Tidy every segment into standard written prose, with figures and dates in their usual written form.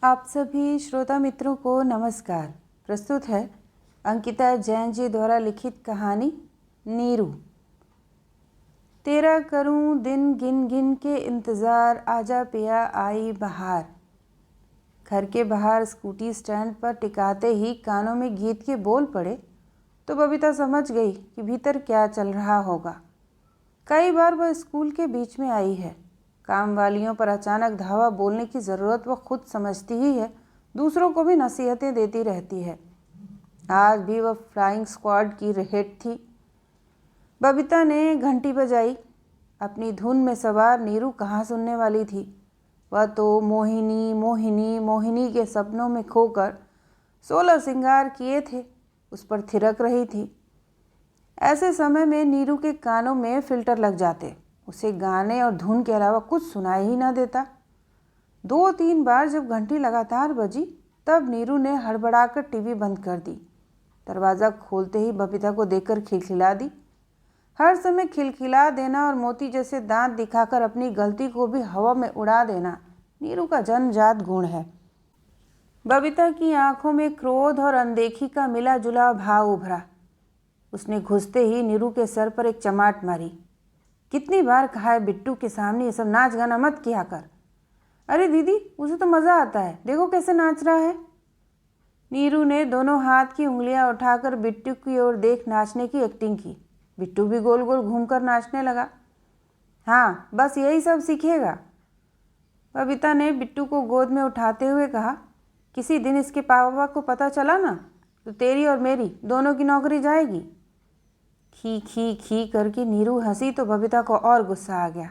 आप सभी श्रोता मित्रों को नमस्कार। प्रस्तुत है अंकिता जैन जी द्वारा लिखित कहानी नीरू। तेरा करूं दिन गिन गिन के इंतज़ार, आजा पिया आई बहार। घर के बाहर स्कूटी स्टैंड पर टिकाते ही कानों में गीत के बोल पड़े तो बबीता समझ गई कि भीतर क्या चल रहा होगा। कई बार वह स्कूल के बीच में आई है। काम वालियों पर अचानक धावा बोलने की ज़रूरत वह खुद समझती ही है, दूसरों को भी नसीहतें देती रहती है। आज भी वह फ्लाइंग स्क्वाड की हेड थी। बबीता ने घंटी बजाई। अपनी धुन में सवार नीरू कहाँ सुनने वाली थी। वह तो मोहिनी मोहिनी मोहिनी के सपनों में खोकर 16 श्रृंगार किए थे उस पर थिरक रही थी। ऐसे समय में नीरू के कानों में फिल्टर लग जाते, उसे गाने और धुन के अलावा कुछ सुनाई ही ना देता। 2-3 बार जब घंटी लगातार बजी तब नीरू ने हड़बड़ाकर टीवी बंद कर दी। दरवाज़ा खोलते ही बबीता को देखकर खिलखिला दी। हर समय खिलखिला देना और मोती जैसे दांत दिखाकर अपनी गलती को भी हवा में उड़ा देना नीरू का जन्मजात गुण है। बबीता की आंखों में क्रोध और अनदेखी का मिला जुला भाव उभरा। उसने घुसते ही नीरू के सर पर एक चमाट मारी। कितनी बार कहा है बिट्टू के सामने ये सब नाच गाना मत किया कर। अरे दीदी, उसे तो मज़ा आता है, देखो कैसे नाच रहा है। नीरू ने दोनों हाथ की उंगलियां उठाकर बिट्टू की ओर देख नाचने की एक्टिंग की। बिट्टू भी गोल गोल घूमकर नाचने लगा। हाँ, बस यही सब सीखेगा। बबीता ने बिट्टू को गोद में उठाते हुए कहा, किसी दिन इसके पापा को पता चला ना तो तेरी और मेरी दोनों की नौकरी जाएगी। खी खी खी करके नीरू हंसी तो बबीता को और गुस्सा आ गया।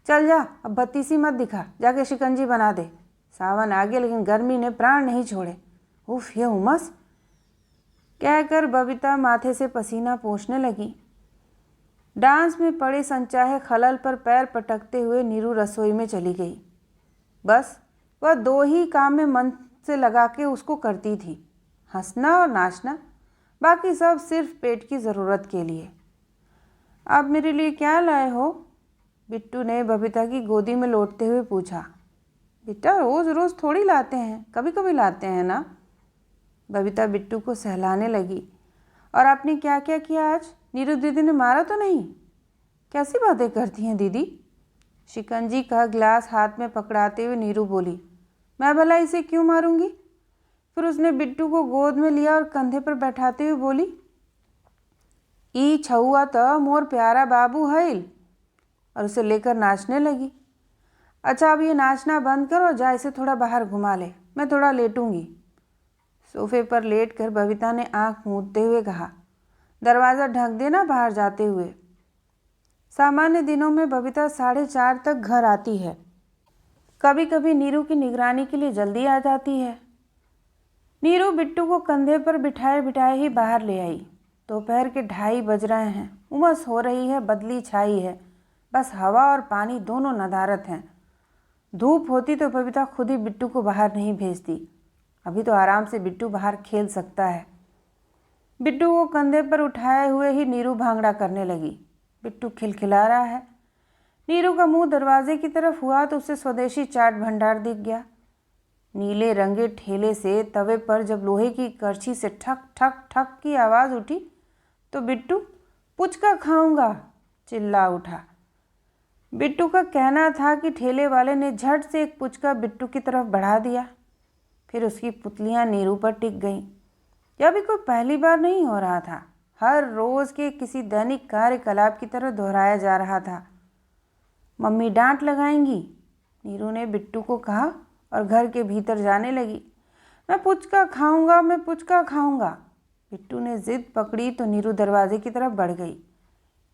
चल जा, अब बत्तीसी मत दिखा, जाके शिकंजी बना दे। सावन आ गया लेकिन गर्मी ने प्राण नहीं छोड़े। उफ, ये उमस, कहकर बबीता माथे से पसीना पोंछने लगी। डांस में पड़े संचाहे खलल पर पैर पटकते हुए नीरू रसोई में चली गई। बस वह 2 ही काम में मन से लगा के उसको करती थी, हंसना और नाचना। बाकी सब सिर्फ पेट की ज़रूरत के लिए। आप मेरे लिए क्या लाए हो? बिट्टू ने बबीता की गोदी में लौटते हुए पूछा। बेटा, रोज़ रोज़ थोड़ी लाते हैं, कभी कभी लाते हैं ना। बबीता बिट्टू को सहलाने लगी। और आपने क्या क्या किया आज? नीरू दीदी ने मारा तो नहीं? कैसी बातें करती हैं दीदी? शिकंजी का गिलास हाथ में पकड़ाते हुए नीरू बोली। मैं भला इसे क्यों मारूंगी? फिर उसने बिट्टू को गोद में लिया और कंधे पर बैठाते हुए बोली, ई छुआ तो मोर प्यारा बाबू हईल, और उसे लेकर नाचने लगी। अच्छा, अब ये नाचना बंद कर और जा इसे थोड़ा बाहर घुमा ले, मैं थोड़ा लेटूंगी। सोफे पर लेटकर बबीता ने आंख मूंदते हुए कहा, दरवाज़ा ढक देना बाहर जाते हुए। सामान्य दिनों में बबीता 4:30 तक घर आती है। कभी कभी नीरू की निगरानी के लिए जल्दी आ जाती है। नीरू बिट्टू को कंधे पर बिठाए बिठाए ही बाहर ले आई। दोपहर के 2:30 बज रहे हैं। उमस हो रही है, बदली छाई है, बस हवा और पानी दोनों नदारत हैं। धूप होती तो बबीता खुद ही बिट्टू को बाहर नहीं भेजती। अभी तो आराम से बिट्टू बाहर खेल सकता है। बिट्टू को कंधे पर उठाए हुए ही नीरू भांगड़ा करने लगी। बिट्टू खिलखिला रहा है। नीरू का मुंह दरवाजे की तरफ हुआ तो उसे स्वदेशी चाट भंडार दिख गया। नीले रंगे ठेले से तवे पर जब लोहे की करछी से ठक ठक ठक की आवाज़ उठी तो बिट्टू पुचका खाऊंगा चिल्ला उठा। बिट्टू का कहना था कि ठेले वाले ने झट से एक पुचका बिट्टू की तरफ बढ़ा दिया। फिर उसकी पुतलियां नीरू पर टिक गईं। यह भी कोई पहली बार नहीं हो रहा था, हर रोज़ के किसी दैनिक कार्यकलाप की तरह दोहराया जा रहा था। मम्मी डांट लगाएंगी, नीरू ने बिट्टू को कहा और घर के भीतर जाने लगी। मैं पुचका खाऊंगा, मैं पुचका खाऊंगा। बिट्टू ने जिद पकड़ी तो नीरू दरवाजे की तरफ बढ़ गई।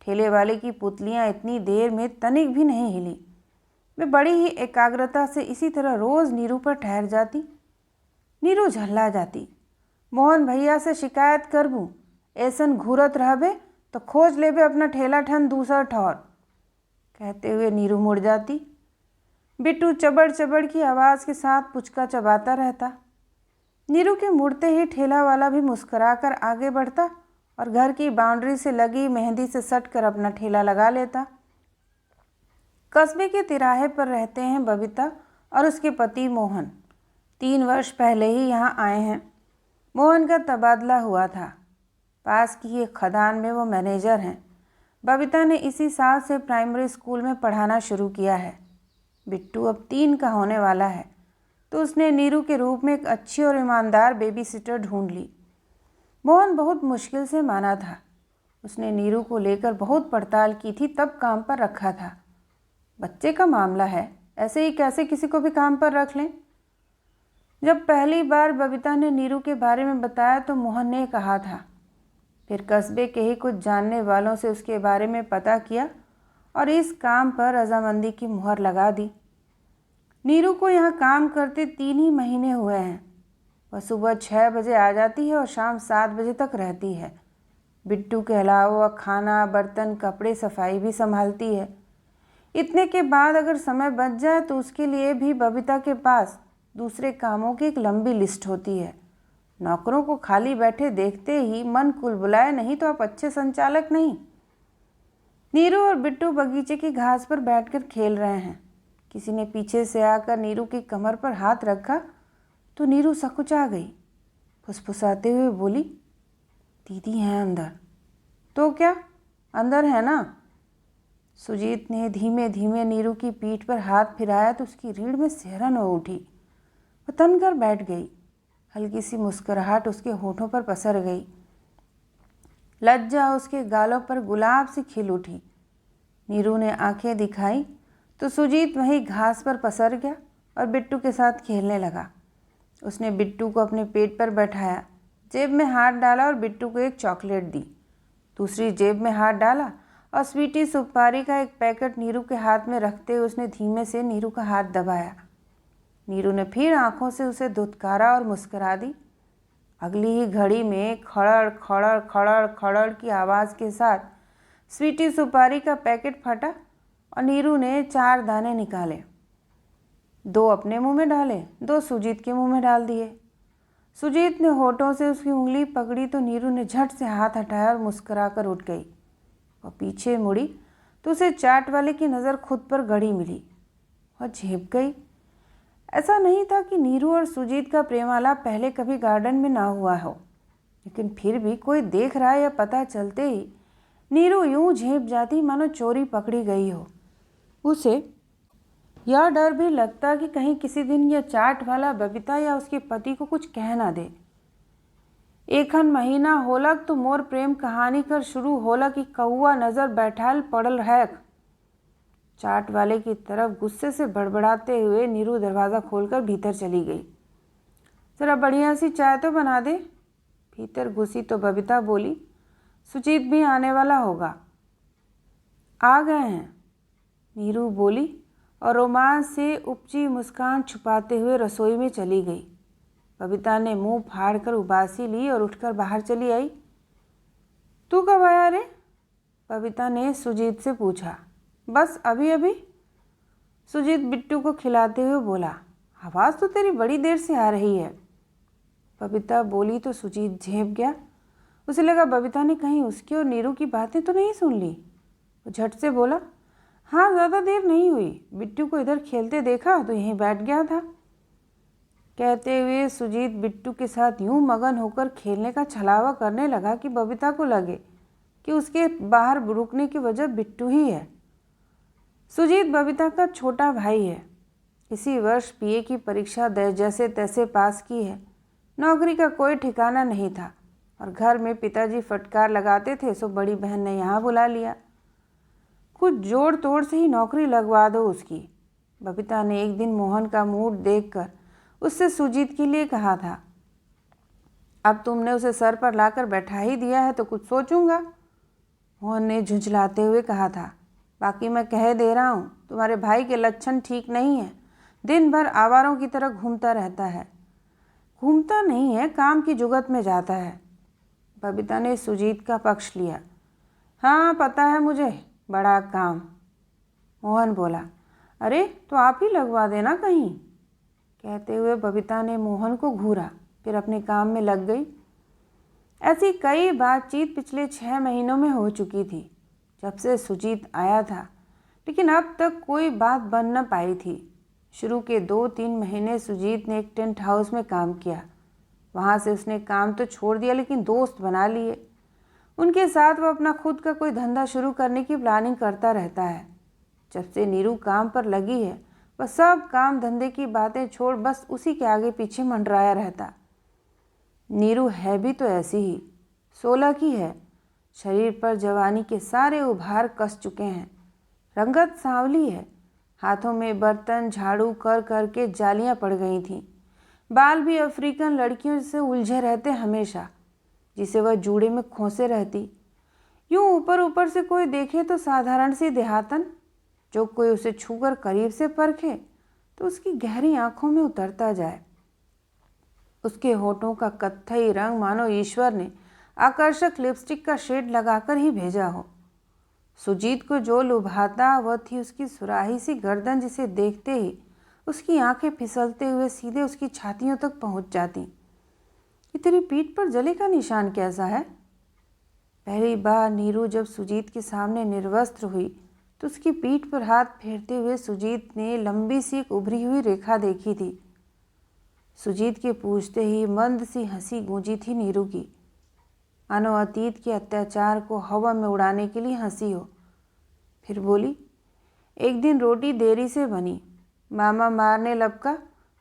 ठेले वाले की पुतलियां इतनी देर में तनिक भी नहीं हिली। वे बड़ी ही एकाग्रता से इसी तरह रोज़ नीरू पर ठहर जाती। नीरू झल्ला जाती। मोहन भैया से शिकायत करबू, ऐसन घूरत रहबे तो खोज लेबे अपना ठेला ठन दूसर ठौर, कहते हुए नीरू मुड़ जाती। बिट्टू चबड़ चबड़ की आवाज़ के साथ पुचका चबाता रहता। नीरू के मुड़ते ही ठेला वाला भी मुस्कुराकर आगे बढ़ता और घर की बाउंड्री से लगी मेहंदी से सट कर अपना ठेला लगा लेता। कस्बे के तिराहे पर रहते हैं बबीता और उसके पति मोहन। 3 वर्ष पहले ही यहाँ आए हैं। मोहन का तबादला हुआ था। पास की एक खदान में वो मैनेजर हैं। बबीता ने इसी साल से प्राइमरी स्कूल में पढ़ाना शुरू किया है। बिट्टू अब 3 का होने वाला है, तो उसने नीरू के रूप में एक अच्छी और ईमानदार बेबी सिटर ढूंढ ली। मोहन बहुत मुश्किल से माना था। उसने नीरू को लेकर बहुत पड़ताल की थी, तब काम पर रखा था। बच्चे का मामला है, ऐसे ही कैसे किसी को भी काम पर रख लें। जब पहली बार बबीता ने नीरू के बारे में बताया तो मोहन ने कहा था। फिर कस्बे के ही कुछ जानने वालों से उसके बारे में पता किया और इस काम पर रजामंदी की मुहर लगा दी। नीरू को यहाँ काम करते 3 ही महीने हुए हैं। वह सुबह 6 बजे आ जाती है और शाम 7 बजे तक रहती है। बिट्टू के अलावा वह खाना, बर्तन, कपड़े, सफाई भी संभालती है। इतने के बाद अगर समय बच जाए तो उसके लिए भी बबीता के पास दूसरे कामों की एक लंबी लिस्ट होती है। नौकरों को खाली बैठे देखते ही मन कुलबुलाए, नहीं तो आप अच्छे संचालक नहीं। नीरू और बिट्टू बगीचे की घास पर बैठकर खेल रहे हैं। किसी ने पीछे से आकर नीरू की कमर पर हाथ रखा तो नीरू सकुचा गई। फुसफुसाते हुए बोली, दीदी हैं अंदर। तो क्या, अंदर है ना? सुजीत ने धीमे धीमे नीरू की पीठ पर हाथ फिराया तो उसकी रीढ़ में सिहरन हो उठी। वह तन कर बैठ गई। हल्की सी मुस्कुराहट उसके होठों पर पसर गई। लज्जा उसके गालों पर गुलाब सी खिल उठी। नीरू ने आंखें दिखाई तो सुजीत वहीं घास पर पसर गया और बिट्टू के साथ खेलने लगा। उसने बिट्टू को अपने पेट पर बैठाया, जेब में हाथ डाला और बिट्टू को एक चॉकलेट दी। दूसरी जेब में हाथ डाला और स्वीटी सुपारी का एक पैकेट नीरू के हाथ में रखते हुए उसने धीमे से नीरू का हाथ दबाया। नीरू ने फिर आंखों से उसे धुतकारा और मुस्कुरा दी। अगली ही घड़ी में खड़ड़ खड़ड़ खड़ड़ खड़ड़ की आवाज़ के साथ स्वीटी सुपारी का पैकेट फटा और नीरू ने 4 दाने निकाले। 2 अपने मुंह में डाले, 2 सुजीत के मुंह में डाल दिए। सुजीत ने होठों से उसकी उंगली पकड़ी तो नीरू ने झट से हाथ हटाया और मुस्कुराकर उठ गई। वह पीछे मुड़ी तो उसे चाट वाले की नज़र खुद पर गड़ी मिली। वह झेप गई। ऐसा नहीं था कि नीरू और सुजीत का प्रेमालाप पहले कभी गार्डन में ना हुआ हो, लेकिन फिर भी कोई देख रहा है या पता चलते ही नीरू यूं झेप जाती मानो चोरी पकड़ी गई हो। उसे यह डर भी लगता कि कहीं किसी दिन यह चाट वाला बबीता या उसके पति को कुछ कह ना दे। 1 महीना होलक तो मोर प्रेम कहानी कर शुरू होला कि कौआ नज़र बैठाल पड़ल है। चाट वाले की तरफ गुस्से से बड़बड़ाते हुए नीरू दरवाज़ा खोलकर भीतर चली गई। ज़रा बढ़िया सी चाय तो बना दे। भीतर घुसी तो बबीता बोली, सुजीत भी आने वाला होगा। आ गए हैं, नीरू बोली और रोमांच से उपजी मुस्कान छुपाते हुए रसोई में चली गई। बबीता ने मुंह फाड़कर उबासी ली और उठकर बाहर चली आई। तू कब आया रे? बबीता ने सुजीत से पूछा। बस अभी अभी, सुजीत बिट्टू को खिलाते हुए बोला। आवाज़ तो तेरी बड़ी देर से आ रही है। बबीता बोली तो सुजीत झेप गया। उसे लगा बबीता ने कहीं उसकी और नीरू की बातें तो नहीं सुन ली। वो झट से बोला, हाँ ज़्यादा देर नहीं हुई, बिट्टू को इधर खेलते देखा तो यहीं बैठ गया था। कहते हुए सुजीत बिट्टू के साथ यूं मगन होकर खेलने का छलावा करने लगा कि बबीता को लगे कि उसके बाहर रुकने की वजह बिट्टू ही है। सुजीत बबीता का छोटा भाई है। इसी वर्ष बीए की परीक्षा जैसे तैसे पास की है। नौकरी का कोई ठिकाना नहीं था और घर में पिताजी फटकार लगाते थे, सो बड़ी बहन ने यहाँ बुला लिया। कुछ जोड़ तोड़ से ही नौकरी लगवा दो उसकी। बबीता ने एक दिन मोहन का मूड देखकर उससे सुजीत के लिए कहा था। अब तुमने उसे सर पर लाकर बैठा ही दिया है तो कुछ सोचूंगा। मोहन ने झुंझलाते हुए कहा था। बाकी मैं कह दे रहा हूँ, तुम्हारे भाई के लक्षण ठीक नहीं है। दिन भर आवारों की तरह घूमता रहता है। घूमता नहीं है, काम की जुगत में जाता है। बबीता ने सुजीत का पक्ष लिया। हाँ पता है मुझे, बड़ा काम। मोहन बोला, अरे तो आप ही लगवा देना कहीं। कहते हुए बबीता ने मोहन को घूरा, फिर अपने काम में लग गई। ऐसी कई बातचीत पिछले 6 महीनों में हो चुकी थी जब से सुजीत आया था, लेकिन अब तक कोई बात बन न पाई थी। शुरू के 2-3 महीने सुजीत ने एक टेंट हाउस में काम किया। वहाँ से उसने काम तो छोड़ दिया लेकिन दोस्त बना लिए। उनके साथ वो अपना खुद का कोई धंधा शुरू करने की प्लानिंग करता रहता है। जब से नीरू काम पर लगी है वह सब काम धंधे की बातें छोड़ बस उसी के आगे पीछे मंडराया रहता। नीरू है भी तो ऐसी ही, 16 की है। शरीर पर जवानी के सारे उभार कस चुके हैं। रंगत सांवली है। हाथों में बर्तन झाड़ू कर कर के जालियां पड़ गई थीं। बाल भी अफ्रीकन लड़कियों से उलझे रहते हमेशा, जिसे वह जूड़े में खोसे रहती। यूं ऊपर ऊपर से कोई देखे तो साधारण सी देहातन, जो कोई उसे छूकर करीब से परखे तो उसकी गहरी आंखों में उतरता जाए। उसके होठों का कत्थई रंग मानो ईश्वर ने आकर्षक लिपस्टिक का शेड लगाकर ही भेजा हो। सुजीत को जो लुभाता वह थी उसकी सुराही सी गर्दन, जिसे देखते ही उसकी आंखें फिसलते हुए सीधे उसकी छातियों तक पहुंच जाती। ये तेरी पीठ पर जले का निशान कैसा है? पहली बार नीरू जब सुजीत के सामने निर्वस्त्र हुई तो उसकी पीठ पर हाथ फेरते हुए सुजीत ने लंबी सी एक उभरी हुई रेखा देखी थी। सुजीत के पूछते ही मंद सी हंसी गूंजी थी नीरू की, मानो अतीत के अत्याचार को हवा में उड़ाने के लिए हंसी हो। फिर बोली, एक दिन रोटी देरी से बनी, मामा मारने लपका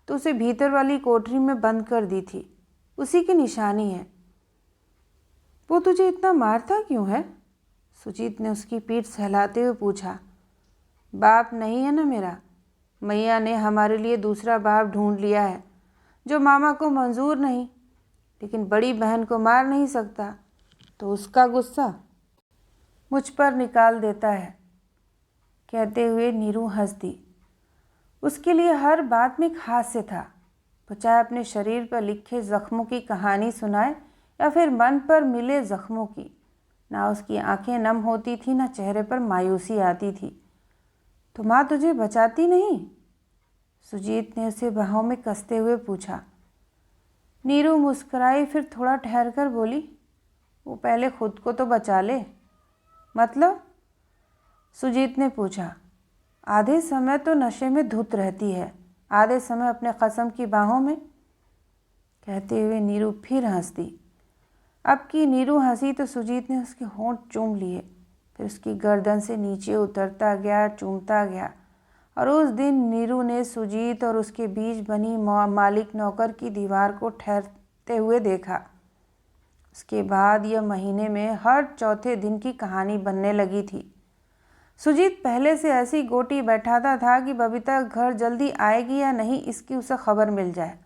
तो उसे भीतर वाली कोठरी में बंद कर दी थी, उसी की निशानी है। वो तुझे इतना मारता क्यों है? सुजीत ने उसकी पीठ सहलाते हुए पूछा। बाप नहीं है ना मेरा, मैया ने हमारे लिए दूसरा बाप ढूंढ लिया है जो मामा को मंजूर नहीं, लेकिन बड़ी बहन को मार नहीं सकता तो उसका गुस्सा मुझ पर निकाल देता है। कहते हुए नीरू हंस दी। उसके लिए हर बात में एक हास्य था। वो चाहे अपने शरीर पर लिखे जख्मों की कहानी सुनाए या फिर मन पर मिले जख्मों की, ना उसकी आंखें नम होती थी ना चेहरे पर मायूसी आती थी। तो माँ तुझे बचाती नहीं? सुजीत ने उसे बाहों में कसते हुए पूछा। नीरू मुस्कुराई, फिर थोड़ा ठहर कर बोली, वो पहले खुद को तो बचा ले। मतलब? सुजीत ने पूछा। आधे समय तो नशे में धुत रहती है, आधे समय अपने कसम की बाहों में। कहते हुए नीरू फिर हंस दी। अब की नीरू हंसी तो सुजीत ने उसके होंठ चूम लिए, फिर उसकी गर्दन से नीचे उतरता गया, चूमता गया। और उस दिन नीरू ने सुजीत और उसके बीच बनी मालिक नौकर की दीवार को ठहरते हुए देखा। उसके बाद यह महीने में हर चौथे दिन की कहानी बनने लगी थी। सुजीत पहले से ऐसी गोटी बैठाता था कि बबीता घर जल्दी आएगी या नहीं इसकी उसे खबर मिल जाए।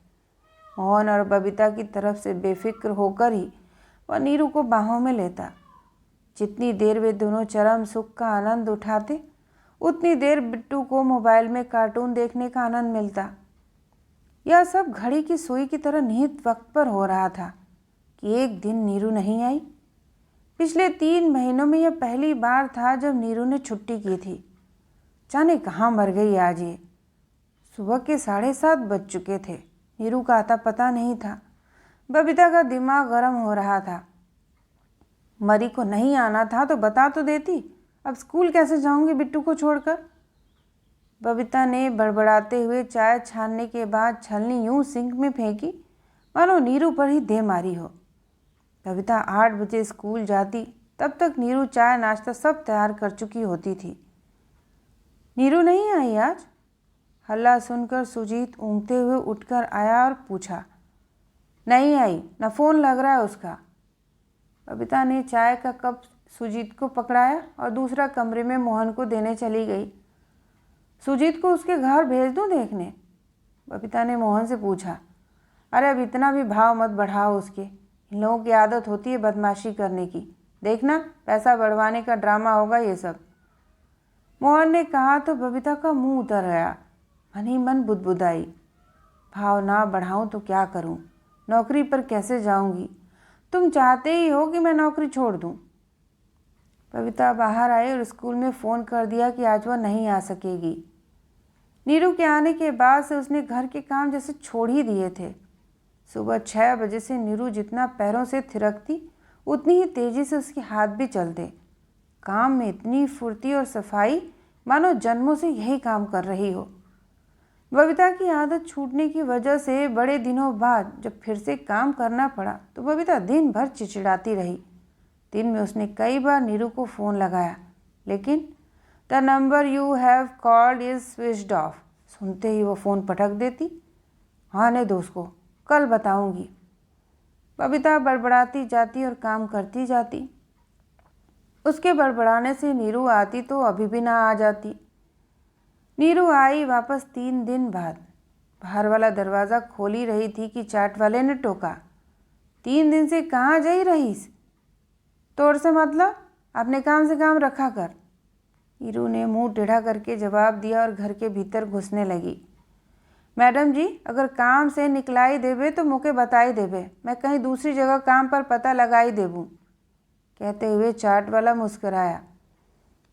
मोहन और बबीता की तरफ से बेफिक्र होकर ही वह नीरू को बाहों में लेता। जितनी देर वे दोनों चरम सुख का आनंद उठाते, उतनी देर बिट्टू को मोबाइल में कार्टून देखने का आनंद मिलता। यह सब घड़ी की सुई की तरह निहित वक्त पर हो रहा था कि एक दिन नीरू नहीं आई। पिछले 3 महीनों में यह पहली बार था जब नीरू ने छुट्टी की थी। जाने कहाँ मर गई आज ये। सुबह के 7:30 बज चुके थे। नीरू का आता पता नहीं था। बबीता का दिमाग गर्म हो रहा था। मरी को नहीं आना था तो बता तो देती, अब स्कूल कैसे जाऊंगी बिट्टू को छोड़कर। बबीता ने बड़बड़ाते हुए चाय छानने के बाद छलनी यूं सिंक में फेंकी मानो नीरू पर ही दे मारी हो। बबीता 8 बजे स्कूल जाती, तब तक नीरू चाय नाश्ता सब तैयार कर चुकी होती थी। नीरू नहीं आई आज? हल्ला सुनकर सुजीत ऊँघते हुए उठकर आया और पूछा। नहीं आई, न फ़ोन लग रहा है उसका। बबीता ने चाय का कप सुजीत को पकड़ाया और दूसरा कमरे में मोहन को देने चली गई। सुजीत को उसके घर भेज दूं देखने? बबीता ने मोहन से पूछा। अरे अब इतना भी भाव मत बढ़ाओ उसके, इन लोगों की आदत होती है बदमाशी करने की। देखना पैसा बढ़वाने का ड्रामा होगा ये सब। मोहन ने कहा तो बबीता का मुंह उतर गया। मन ही मन बुदबुदाई, भाव ना बढ़ाऊं तो क्या करूं, नौकरी पर कैसे जाऊंगी? तुम चाहते ही हो कि मैं नौकरी छोड़ दूं। बबीता बाहर आई और स्कूल में फ़ोन कर दिया कि आज वह नहीं आ सकेगी। नीरू के आने के बाद से उसने घर के काम जैसे छोड़ ही दिए थे। सुबह 6 बजे से नीरू जितना पैरों से थिरकती, उतनी ही तेज़ी से उसके हाथ भी चलते। काम में इतनी फुर्ती और सफाई, मानो जन्मों से यही काम कर रही हो। बबीता की आदत छूटने की वजह से बड़े दिनों बाद जब फिर से काम करना पड़ा तो बबीता दिन भर चिड़चिड़ाती रही। दिन में उसने कई बार नीरू को फ़ोन लगाया, लेकिन the number you have called is switched off सुनते ही वो फ़ोन पटक देती। आने दो उसको, कल बताऊंगी। बबीता बड़बड़ाती जाती और काम करती जाती। उसके बड़बड़ाने से नीरू आती तो अभी भी ना आ जाती। नीरू आई वापस 3 दिन बाद। बाहर वाला दरवाज़ा खोली रही थी कि चाट वाले ने टोका, 3 दिन से कहाँ जा रहीस? तोड़ से मतलब अपने काम से काम रखा कर। नीरू ने मुंह टेढ़ा करके जवाब दिया और घर के भीतर घुसने लगी। मैडम जी, अगर काम से निकलाई देवे तो मुझे बताई देवे, मैं कहीं दूसरी जगह काम पर पता लगाई देबूँ, कहते हुए चाट वाला मुस्कराया।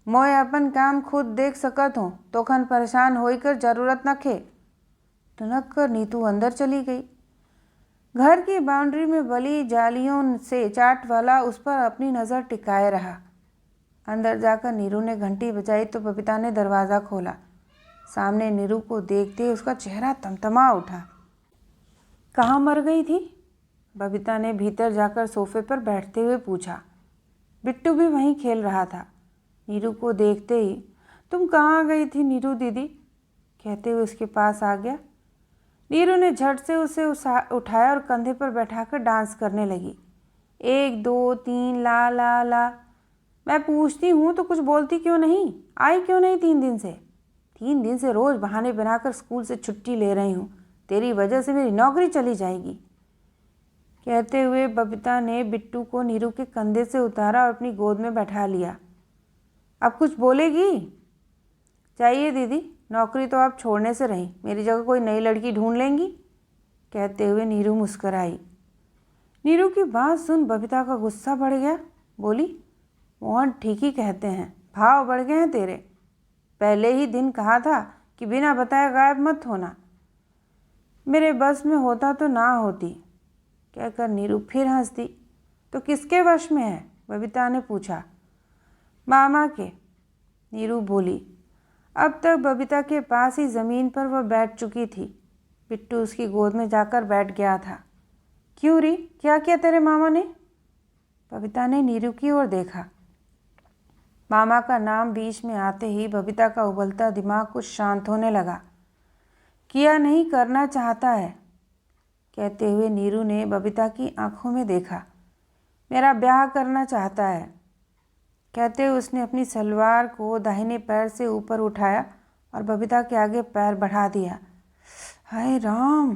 मोए अपन काम खुद देख सकत हूँ, तोखन परेशान होई कर जरूरत न खे। टनक कर नीतू अंदर चली गई। घर की बाउंड्री में बली जालियों से चाट वाला उस पर अपनी नज़र टिकाए रहा। अंदर जाकर नीरू ने घंटी बजाई तो बबीता ने दरवाज़ा खोला। सामने नीरू को देखते उसका चेहरा तमतमा उठा। कहाँ मर गई थी? बबीता ने भीतर जाकर सोफे पर बैठते हुए पूछा। बिट्टू भी वहीं खेल रहा था। नीरू को देखते ही, तुम कहाँ गई थी नीरू दीदी, कहते हुए उसके पास आ गया। नीरू ने झट से उसे उठाया और कंधे पर बैठाकर डांस करने लगी। 1 2 3 ला ला ला। मैं पूछती हूँ तो कुछ बोलती क्यों नहीं? आई क्यों नहीं 3 दिन से? 3 दिन से रोज़ बहाने बनाकर स्कूल से छुट्टी ले रही हूँ। तेरी वजह से मेरी नौकरी चली जाएगी, कहते हुए बबीता ने बिट्टू को नीरू के कंधे से उतारा और अपनी गोद में बैठा लिया। अब कुछ बोलेगी? चाहिए दीदी, नौकरी तो आप छोड़ने से रही, मेरी जगह कोई नई लड़की ढूंढ लेंगी, कहते हुए नीरू मुस्कराई। नीरू की बात सुन बबीता का गुस्सा बढ़ गया। बोली, मोहन ठीक ही कहते हैं, भाव बढ़ गए हैं तेरे। पहले ही दिन कहा था कि बिना बताए गायब मत होना। मेरे बस में होता तो ना होती, कहकर नीरू फिर हंस दी। तो किसके वश में है? बबीता ने पूछा। मामा के, नीरू बोली। अब तक बबीता के पास ही ज़मीन पर वह बैठ चुकी थी। बिट्टू उसकी गोद में जाकर बैठ गया था। क्यों री, क्या किया तेरे मामा ने? बबीता ने नीरू की ओर देखा। मामा का नाम बीच में आते ही बबीता का उबलता दिमाग कुछ शांत होने लगा। किया नहीं, करना चाहता है, कहते हुए नीरू ने बबीता की आंखों में देखा। मेरा ब्याह करना चाहता है, कहते हुए उसने अपनी सलवार को दाहिने पैर से ऊपर उठाया और बबीता के आगे पैर बढ़ा दिया। हाय राम!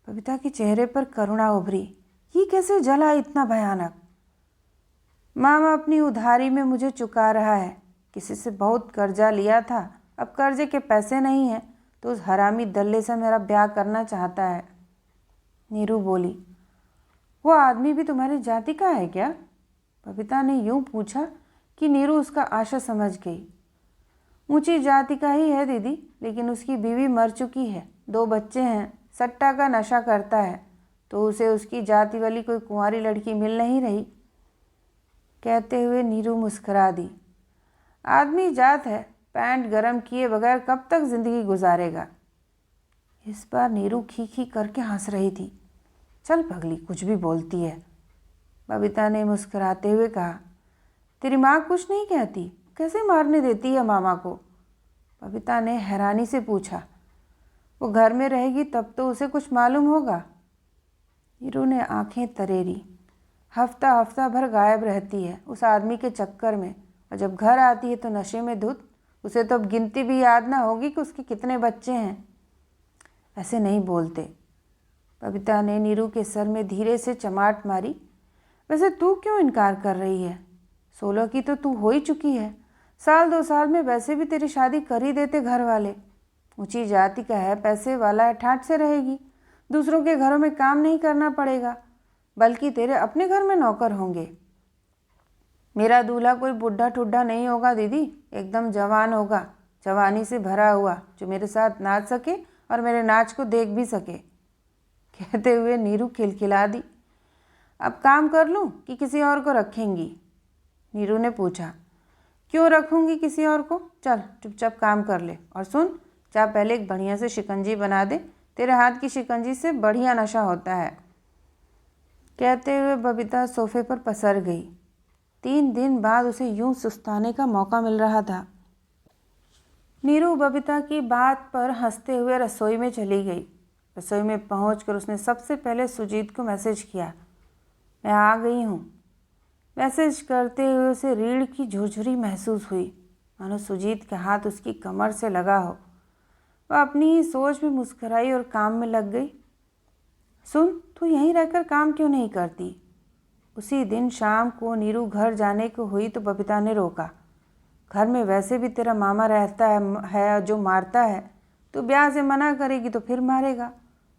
बबीता के चेहरे पर करुणा उभरी। ये कैसे जला इतना भयानक? मामा अपनी उधारी में मुझे चुका रहा है। किसी से बहुत कर्जा लिया था, अब कर्जे के पैसे नहीं हैं तो उस हरामी दल्ले से मेरा ब्याह करना चाहता है, नीरू बोली। वो आदमी भी तुम्हारी जाति का है क्या? बबीता ने यूं पूछा कि नीरू उसका आशा समझ गई। ऊंची जाति का ही है दीदी, लेकिन उसकी बीवी मर चुकी है, 2 बच्चे हैं, सट्टा का नशा करता है, तो उसे उसकी जाति वाली कोई कुंवारी लड़की मिल नहीं रही, कहते हुए नीरू मुस्कुरा दी। आदमी जात है, पैंट गरम किए बगैर कब तक जिंदगी गुजारेगा? इस बार नीरू खी करके हंस रही थी। चल पगली, कुछ भी बोलती है, बबीता ने मुस्कुराते हुए कहा। तेरी माँ कुछ नहीं कहती, कैसे मारने देती है मामा को? बबीता ने हैरानी से पूछा। वो घर में रहेगी तब तो उसे कुछ मालूम होगा। नीरू ने आंखें तरेरी। हफ्ता हफ्ता भर गायब रहती है उस आदमी के चक्कर में, और जब घर आती है तो नशे में धुत। उसे तो अब गिनती भी याद ना होगी कि उसके कितने बच्चे हैं। ऐसे नहीं बोलते। बबीता ने नीरू के सर में धीरे से चमाट मारी। वैसे तू क्यों इनकार कर रही है? 16 की तो तू हो ही चुकी है। 1-2 साल में वैसे भी तेरी शादी कर ही देते घर वाले। ऊंची जाति का है, पैसे वाला है, ठाट से रहेगी, दूसरों के घरों में काम नहीं करना पड़ेगा, बल्कि तेरे अपने घर में नौकर होंगे। मेरा दूल्हा कोई बुढ़ा ठुड्ढा नहीं होगा दीदी, एकदम जवान होगा, जवानी से भरा हुआ, जो मेरे साथ नाच सके और मेरे नाच को देख भी सके, कहते हुए नीरू खिलखिला दी। अब काम कर लूं कि किसी और को रखेंगी? नीरू ने पूछा। क्यों रखूंगी किसी और को? चल चुपचाप काम कर ले। और सुन, जा पहले एक बढ़िया से शिकंजी बना दे, तेरे हाथ की शिकंजी से बढ़िया नशा होता है। कहते हुए बबीता सोफे पर पसर गई। 3 दिन बाद उसे यूं सुस्ताने का मौका मिल रहा था। नीरू बबीता की बात पर हंसते हुए रसोई में चली गई। रसोई में पहुंचकर उसने सबसे पहले सुजीत को मैसेज किया, मैं आ गई हूँ। मैसेज करते हुए उसे रीढ़ की झुरझुरी महसूस हुई, मानो सुजीत का हाथ उसकी कमर से लगा हो। वह अपनी ही सोच में मुस्कुराई और काम में लग गई। सुन, तू यहीं रहकर काम क्यों नहीं करती? उसी दिन शाम को नीरू घर जाने को हुई तो बबीता ने रोका। घर में वैसे भी तेरा मामा रहता है जो मारता है, तो ब्याह से मना करेगी तो फिर मारेगा।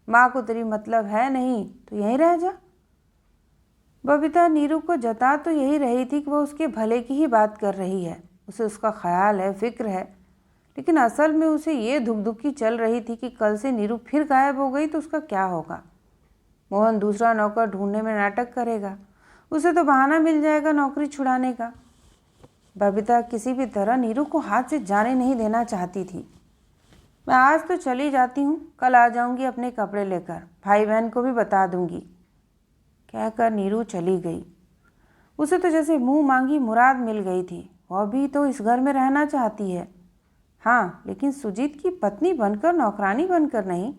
माँ को तेरी मतलब है नहीं तो यहीं रह जा। बबीता नीरू को जता तो यही रही थी कि वह उसके भले की ही बात कर रही है, उसे उसका ख्याल है, फिक्र है, लेकिन असल में उसे ये धुकधुकी चल रही थी कि कल से नीरू फिर गायब हो गई तो उसका क्या होगा। मोहन दूसरा नौकर ढूंढने में नाटक करेगा, उसे तो बहाना मिल जाएगा नौकरी छुड़ाने का। बबीता किसी भी तरह नीरू को हाथ से जाने नहीं देना चाहती थी। मैं आज तो चली जाती हूँ, कल आ जाऊँगी अपने कपड़े लेकर, भाई बहन को भी बता दूँगी, कहकर नीरू चली गई। उसे तो जैसे मुंह मांगी मुराद मिल गई थी। वह भी तो इस घर में रहना चाहती है, हाँ, लेकिन सुजीत की पत्नी बनकर, नौकरानी बनकर नहीं।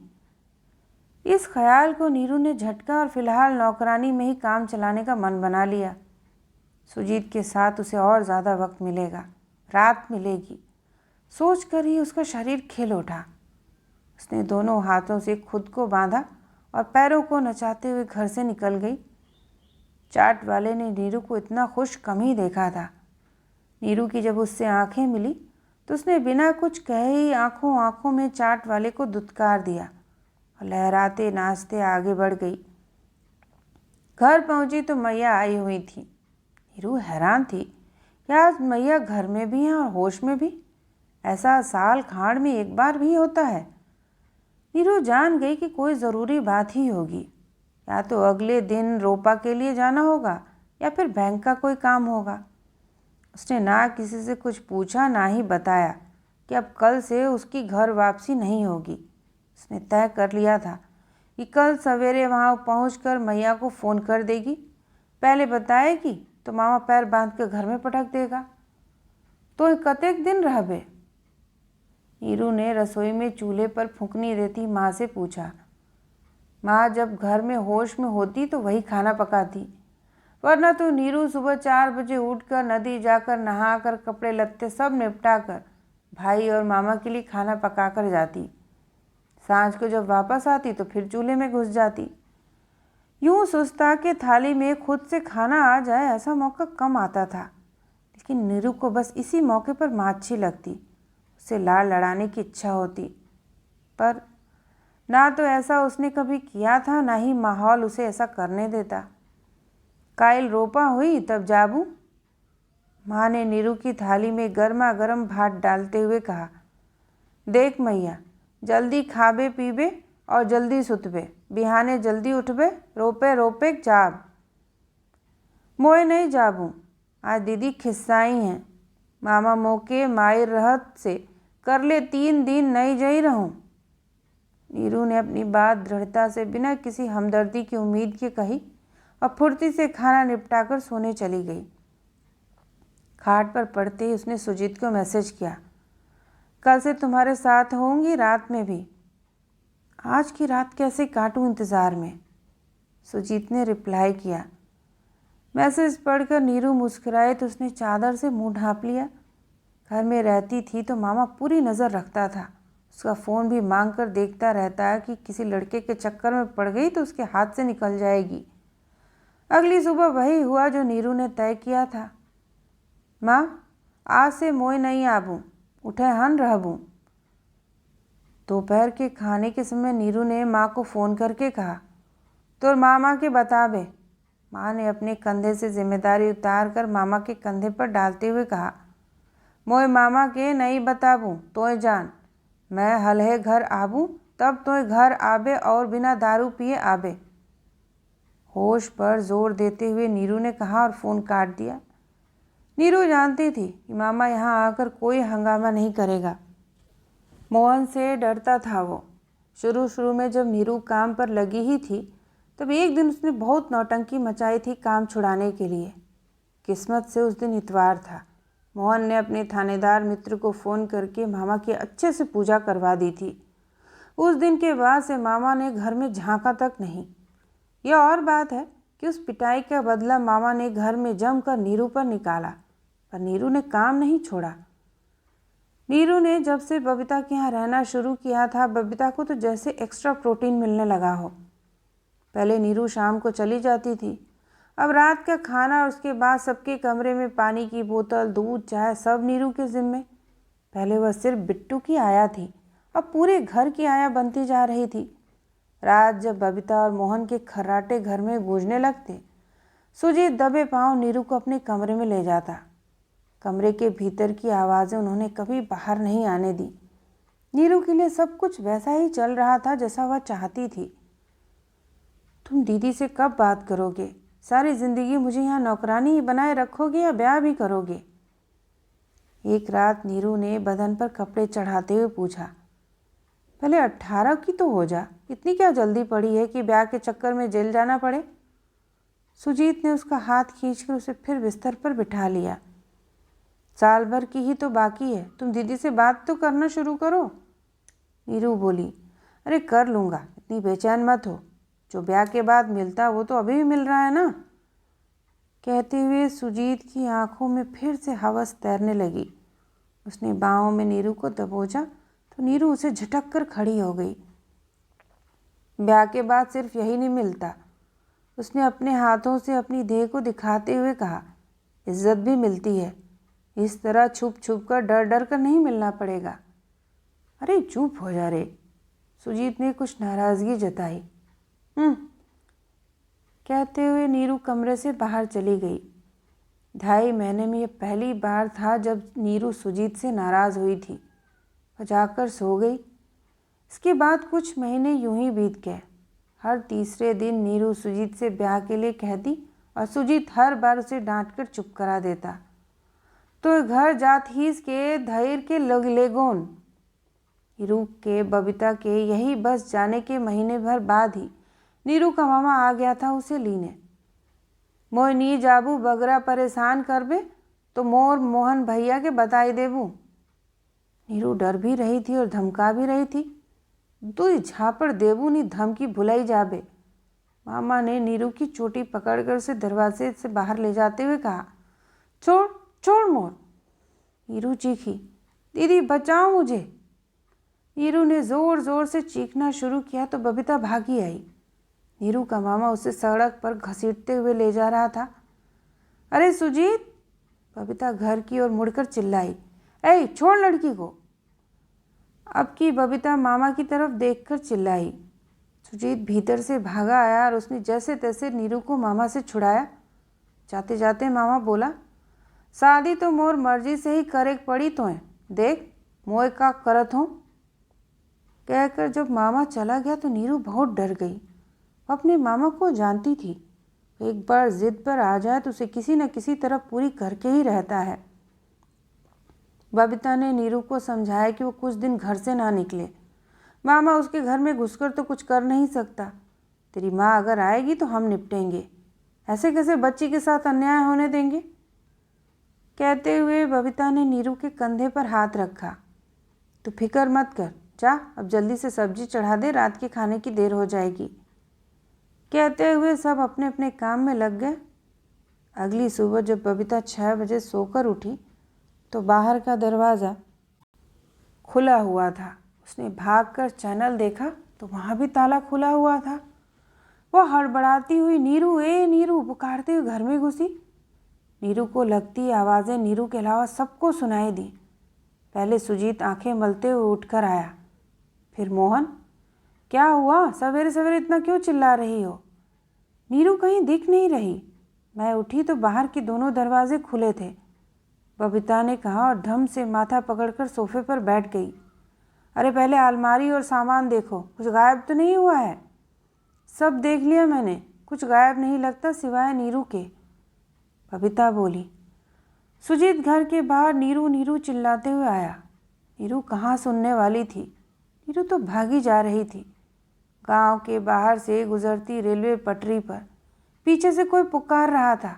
इस ख्याल को नीरू ने झटका और फिलहाल नौकरानी में ही काम चलाने का मन बना लिया। सुजीत के साथ उसे और ज़्यादा वक्त मिलेगा, रात मिलेगी, सोचकर ही उसका शरीर खिल उठा। उसने दोनों हाथों से खुद को बांधा और पैरों को नचाते हुए घर से निकल गई। चाट वाले ने नीरू को इतना खुश कम ही देखा था। नीरू की जब उससे आंखें मिली तो उसने बिना कुछ कहे ही आंखों आंखों में चाट वाले को दुत्कार दिया और लहराते नाचते आगे बढ़ गई। घर पहुंची तो मैया आई हुई थी। नीरू हैरान थी कि आज मैया घर में भी हैं और होश में भी। ऐसा साल खाड़ में एक बार भी होता है। नीरू जान गई कि कोई ज़रूरी बात ही होगी, या तो अगले दिन रोपा के लिए जाना होगा या फिर बैंक का कोई काम होगा। उसने ना किसी से कुछ पूछा, ना ही बताया कि अब कल से उसकी घर वापसी नहीं होगी। उसने तय कर लिया था कि कल सवेरे वहाँ पहुँचकर मैया को फ़ोन कर देगी। पहले बताएगी तो मामा पैर बांध कर घर में पटक देगा। तो कतेक दिन रहबे? नीरू ने रसोई में चूल्हे पर फूंकनी देती माँ से पूछा। माँ जब घर में होश में होती तो वही खाना पकाती, वरना तो नीरू सुबह 4 बजे उठकर नदी जाकर नहाकर कपड़े लत्ते सब निपटा कर भाई और मामा के लिए खाना पकाकर जाती। सांझ को जब वापस आती तो फिर चूल्हे में घुस जाती। यूं सुस्ता के थाली में खुद से खाना आ जाए ऐसा मौका कम आता था, लेकिन नीरू को बस इसी मौके पर माँ अच्छी लगती, उसे लाड़ लड़ाने की इच्छा होती। पर ना तो ऐसा उसने कभी किया था, ना ही माहौल उसे ऐसा करने देता। कायल रोपा हुई तब जाबू, माँ ने नीरू की थाली में गर्मा गर्म भात डालते हुए कहा। देख मैया, जल्दी खाबे पीबे और जल्दी सुतबे, बिहाने जल्दी उठबे, रोपे रोपे जाब। मोए नहीं जाबू, आज दीदी खिस्साई हैं, मामा मोके मायर रहत से कर ले 3 दिन नहीं जई रहूं। नीरू ने अपनी बात दृढ़ता से बिना किसी हमदर्दी की उम्मीद के कही और फुर्ती से खाना निपटाकर सोने चली गई। खाट पर पड़ते ही उसने सुजीत को मैसेज किया, कल से तुम्हारे साथ होंगी रात में भी। आज की रात कैसे काटूं इंतज़ार में? सुजीत ने रिप्लाई किया। मैसेज पढ़कर नीरू मुस्कुराए तो उसने चादर से मुंह ढाँप लिया। घर में रहती थी तो मामा पूरी नज़र रखता था। उसका फ़ोन भी मांग कर देखता रहता है कि किसी लड़के के चक्कर में पड़ गई तो उसके हाथ से निकल जाएगी। अगली सुबह वही हुआ जो नीरू ने तय किया था। माँ, आज से मोए नहीं आबूँ, उठे हन रहबूँ। दोपहर के खाने के समय नीरू ने माँ को फ़ोन करके कहा, तोर मामा के बताबे। माँ ने अपने कंधे से जिम्मेदारी उतार कर मामा के कंधे पर डालते हुए कहा, मोए मामा के नहीं बताबूँ, तोय जान, मैं हलहे घर आबूँ तब तोय घर आबे और बिना दारू पिए आबे। होश पर जोर देते हुए नीरू ने कहा और फ़ोन काट दिया। नीरू जानती थी कि मामा यहाँ आकर कोई हंगामा नहीं करेगा। मोहन से डरता था वो। शुरू शुरू में जब नीरू काम पर लगी ही थी तब एक दिन उसने बहुत नौटंकी मचाई थी काम छुड़ाने के लिए। किस्मत से उस दिन इतवार था। मोहन ने अपने थानेदार मित्र को फ़ोन करके मामा की अच्छे से पूजा करवा दी थी। उस दिन के बाद से मामा ने घर में झांका तक नहीं। यह और बात है कि उस पिटाई का बदला मामा ने घर में जमकर नीरू पर निकाला, पर नीरू ने काम नहीं छोड़ा। नीरू ने जब से बबीता के यहाँ रहना शुरू किया था, बबीता को तो जैसे एक्स्ट्रा प्रोटीन मिलने लगा हो। पहले नीरू शाम को चली जाती थी, अब रात का खाना और उसके बाद सबके कमरे में पानी की बोतल, दूध, चाय सब नीरू के जिम्मे। पहले वह सिर्फ बिट्टू की आया थी, अब पूरे घर की आया बनती जा रही थी। रात जब बबीता और मोहन के खर्राटे घर में गूंजने लगते, सुजीत दबे पांव नीरू को अपने कमरे में ले जाता। कमरे के भीतर की आवाज़ें उन्होंने कभी बाहर नहीं आने दी। नीरू के लिए सब कुछ वैसा ही चल रहा था जैसा वह चाहती थी। तुम दीदी से कब बात करोगे? सारी ज़िंदगी मुझे यहाँ नौकरानी ही बनाए रखोगे या ब्याह भी करोगे? एक रात नीरू ने बदन पर कपड़े चढ़ाते हुए पूछा। पहले 18 की तो हो जा, इतनी क्या जल्दी पड़ी है कि ब्याह के चक्कर में जेल जाना पड़े? सुजीत ने उसका हाथ खींचकर उसे फिर बिस्तर पर बिठा लिया। साल भर की ही तो बाकी है, तुम दीदी से बात तो करना शुरू करो। नीरू बोली, अरे कर लूँगा, इतनी बेचैन मत हो। जो ब्याह के बाद मिलता वो तो अभी भी मिल रहा है ना। कहते हुए सुजीत की आंखों में फिर से हवस तैरने लगी। उसने बाहों में नीरू को दबोचा तो नीरू उसे झटक कर खड़ी हो गई। ब्याह के बाद सिर्फ यही नहीं मिलता, उसने अपने हाथों से अपनी देह को दिखाते हुए कहा, इज्जत भी मिलती है। इस तरह छुप छुप कर डर डर कर नहीं मिलना पड़ेगा। अरे चुप हो जा रे, सुजीत ने कुछ नाराज़गी जताई। कहते हुए नीरू कमरे से बाहर चली गई। 2.5 महीने में यह पहली बार था जब नीरू सुजीत से नाराज़ हुई थी। वह जाकर सो गई। इसके बाद कुछ महीने यूं ही बीत गए। हर तीसरे दिन नीरू सुजीत से ब्याह के लिए कहती और सुजीत हर बार उसे डांट कर चुप करा देता। तो घर जात हीस के धैर्य के लेगोन नीरू के बबीता के यही बस जाने के महीने भर बाद ही नीरू का मामा आ गया था उसे लीने। मोय नी जाबू बगरा परेशान करबे तो मोर मोहन भैया के बताई देबू। नीरू डर भी रही थी और धमका भी रही थी। तू झापड़ देबू नी धमकी भुलाई जाबे। मामा ने नीरू की चोटी पकड़कर उसे दरवाजे से बाहर ले जाते हुए कहा, छोड़ छोड़ मोर। नीरू चीखी, दीदी बचाओ मुझे। नीरू ने ज़ोर ज़ोर से चीखना शुरू किया तो बबीता भागी आई। नीरू का मामा उसे सड़क पर घसीटते हुए ले जा रहा था। अरे सुजीत, बबीता घर की ओर मुड़कर चिल्लाई, ऐ छोड़ लड़की को। अब की बबीता मामा की तरफ देखकर चिल्लाई। सुजीत भीतर से भागा आया और उसने जैसे तैसे नीरू को मामा से छुड़ाया। जाते जाते मामा बोला, शादी तो मोर मर्जी से ही करे पड़ी तो है, देख मोए का करत हूँ। कहकर जब मामा चला गया तो नीरू बहुत डर गई। वह अपने मामा को जानती थी, एक बार जिद पर आ जाए तो उसे किसी न किसी तरह पूरी करके ही रहता है। बबीता ने नीरू को समझाया कि वो कुछ दिन घर से ना निकले। मामा उसके घर में घुसकर तो कुछ कर नहीं सकता। तेरी माँ अगर आएगी तो हम निपटेंगे, ऐसे कैसे बच्ची के साथ अन्याय होने देंगे। कहते हुए बबीता ने नीरू के कंधे पर हाथ रखा। तू फिक्र मत कर, जा अब जल्दी से सब्जी चढ़ा दे, रात के खाने की देर हो जाएगी। कहते हुए सब अपने अपने काम में लग गए। अगली सुबह जब बबीता 6 बजे सोकर उठी तो बाहर का दरवाज़ा खुला हुआ था। उसने भागकर चैनल देखा तो वहाँ भी ताला खुला हुआ था। वह हड़बड़ाती हुई नीरू ए नीरू पुकारते हुए घर में घुसी। नीरू को लगती आवाज़ें नीरू के अलावा सबको सुनाई दी। पहले सुजीत आंखें मलते हुए उठकर आया, फिर मोहन। क्या हुआ, सवेरे सवेरे इतना क्यों चिल्ला रही हो? नीरू कहीं दिख नहीं रही। मैं उठी तो बाहर के दोनों दरवाजे खुले थे, बबीता ने कहा और धम से माथा पकड़कर सोफे पर बैठ गई। अरे पहले अलमारी और सामान देखो, कुछ गायब तो नहीं हुआ है? सब देख लिया मैंने, कुछ गायब नहीं लगता सिवाय नीरू के, बबीता बोली। सुजीत घर के बाहर नीरू नीरू चिल्लाते हुए आया। नीरू कहाँ सुनने वाली थी। नीरू तो भागी जा रही थी। गांव के बाहर से गुजरती रेलवे पटरी पर पीछे से कोई पुकार रहा था,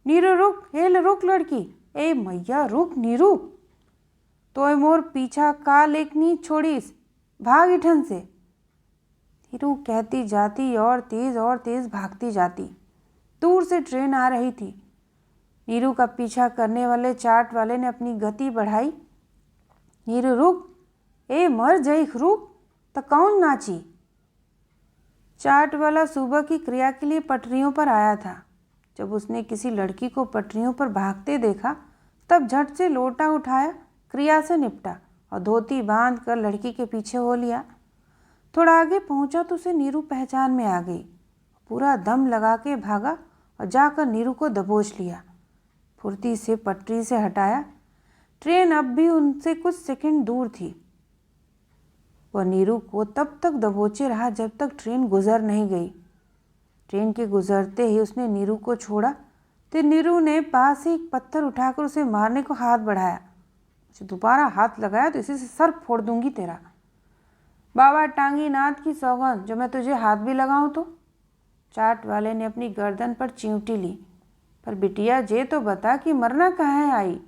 नीरू रुक, हेल रुक लड़की, ए मैया रुक नीरू। तोय मोर पीछा का लेखनी छोड़ीस, भाग इठन से। नीरू कहती जाती और तेज भागती जाती। दूर से ट्रेन आ रही थी। नीरू का पीछा करने वाले चाट वाले ने अपनी गति बढ़ाई। नीरू रुक, ए मर जईख रुक, त कौन नाची। चाट वाला सुबह की क्रिया के लिए पटरियों पर आया था। जब उसने किसी लड़की को पटरियों पर भागते देखा तब झट से लोटा उठाया, क्रिया से निपटा और धोती बांध कर लड़की के पीछे हो लिया। थोड़ा आगे पहुंचा तो उसे नीरू पहचान में आ गई। पूरा दम लगा के भागा और जाकर नीरू को दबोच लिया। फुर्ती से पटरी से हटाया। ट्रेन अब भी उनसे कुछ सेकंड दूर थी। वह नीरू को तब तक दबोचे रहा जब तक ट्रेन गुजर नहीं गई। ट्रेन के गुजरते ही उसने नीरू को छोड़ा तो नीरू ने पास से एक पत्थर उठाकर उसे मारने को हाथ बढ़ाया। उसे दोबारा हाथ लगाया तो इसी से सर फोड़ दूंगी तेरा। बाबा टांगी नाथ की सौगंध, जो मैं तुझे हाथ भी लगाऊं तो। चाट वाले ने अपनी गर्दन पर चिमटी ली। पर बिटिया जे तो बता कि मरना कहाँ है आई।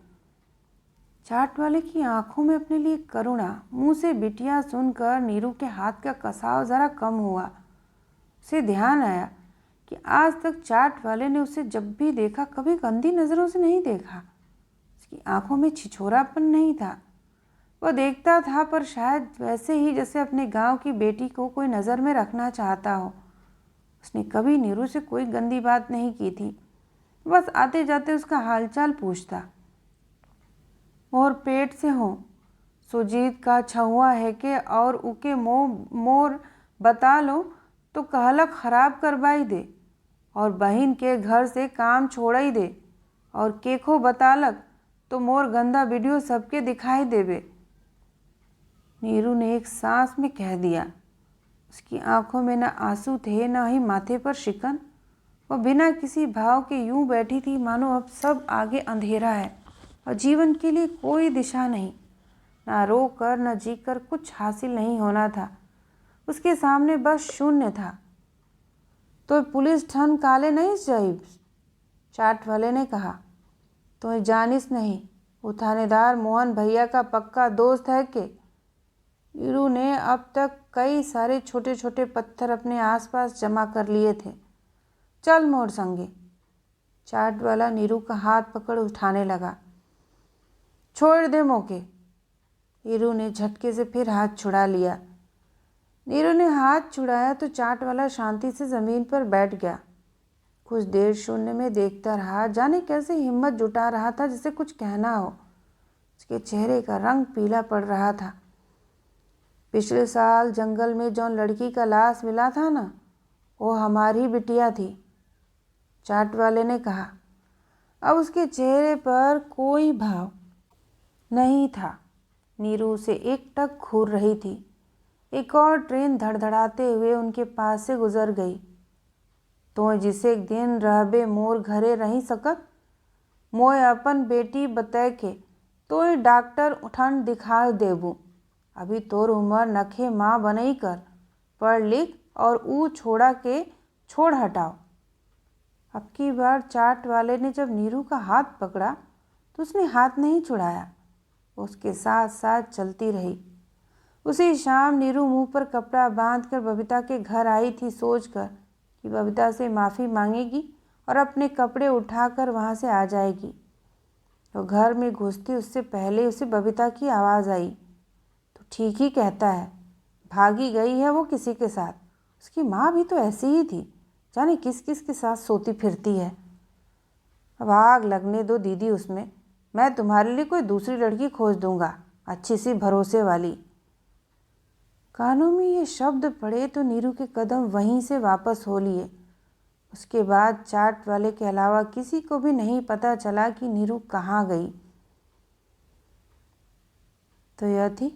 चाट वाले की आंखों में अपने लिए करुणा, मुंह से बिटिया सुनकर नीरू के हाथ का कसाव जरा कम हुआ। उसे ध्यान आया कि आज तक चाट वाले ने उसे जब भी देखा कभी गंदी नज़रों से नहीं देखा। उसकी आंखों में छिछोरापन नहीं था। वह देखता था पर शायद वैसे ही जैसे अपने गांव की बेटी को कोई नज़र में रखना चाहता हो। उसने कभी नीरू से कोई गंदी बात नहीं की थी। बस आते जाते उसका हालचाल पूछता। मोर पेट से हो, सुजीत का छहुआ है के और उके मोर बता लो तो कहलक खराब करवाई दे और बहन के घर से काम छोड़ाई दे और केखो बतालक तो मोर गंदा वीडियो सबके दिखाई देवे। नीरू ने एक सांस में कह दिया। उसकी आंखों में न आंसू थे न ही माथे पर शिकन। वह बिना किसी भाव के यूं बैठी थी मानो अब सब आगे अंधेरा है और जीवन के लिए कोई दिशा नहीं। ना रो कर न जी कर कुछ हासिल नहीं होना था। उसके सामने बस शून्य था। तो पुलिस ठन काले नहीं जाइब, चाट वाले ने कहा। तो जानिस नहीं, वो थानेदार मोहन भैया का पक्का दोस्त है के। नीरू ने अब तक कई सारे छोटे छोटे पत्थर अपने आसपास जमा कर लिए थे। चल मोर संगे। चाट वाला नीरू का हाथ पकड़ उठाने लगा। छोड़ दे मोके। नीरू ने झटके से फिर हाथ छुड़ा लिया। नीरू ने हाथ छुड़ाया तो चाट वाला शांति से ज़मीन पर बैठ गया। कुछ देर शून्य में देखता रहा, जाने कैसे हिम्मत जुटा रहा था जिसे कुछ कहना हो। उसके चेहरे का रंग पीला पड़ रहा था। पिछले साल जंगल में जो लड़की का लाश मिला था ना, वो हमारी बिटिया थी, चाट वाले ने कहा। अब उसके चेहरे पर कोई भाव नहीं था। नीरू उसे एकटक घूर रही थी। एक और ट्रेन धड़धड़ाते हुए उनके पास से गुजर गई। तो जिसे एक दिन रहबे मोर घरे रही सकत, मोय अपन बेटी बतै के तो डॉक्टर उठन दिखा देबू। अभी तोर उम्र नखे माँ बनई कर, पढ़ लिख और ऊ छोड़ा के छोड़ हटाओ। अब की बार चाट वाले ने जब नीरू का हाथ पकड़ा तो उसने हाथ नहीं छुड़ाया, उसके साथ साथ चलती रही। उसी शाम नीरू मुंह पर कपड़ा बांधकर बबीता के घर आई थी, सोचकर कि बबीता से माफ़ी मांगेगी और अपने कपड़े उठाकर वहाँ से आ जाएगी। तो घर में घुसती उससे पहले उसे बबीता की आवाज़ आई। तो ठीक ही कहता है, भागी गई है वो किसी के साथ। उसकी माँ भी तो ऐसी ही थी, जाने किस किस के साथ सोती फिरती है। अब आग लगने दो दीदी उसमें, मैं तुम्हारे लिए कोई दूसरी लड़की खोज दूंगा, अच्छी सी भरोसे वाली। कानों में ये शब्द पड़े तो नीरू के कदम वहीं से वापस हो लिए। उसके बाद चाट वाले के अलावा किसी को भी नहीं पता चला कि नीरू कहाँ गई। तो यह थी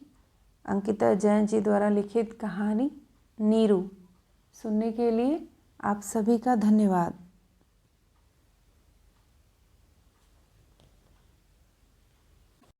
अंकिता जैन जी द्वारा लिखित कहानी नीरू। सुनने के लिए आप सभी का धन्यवाद।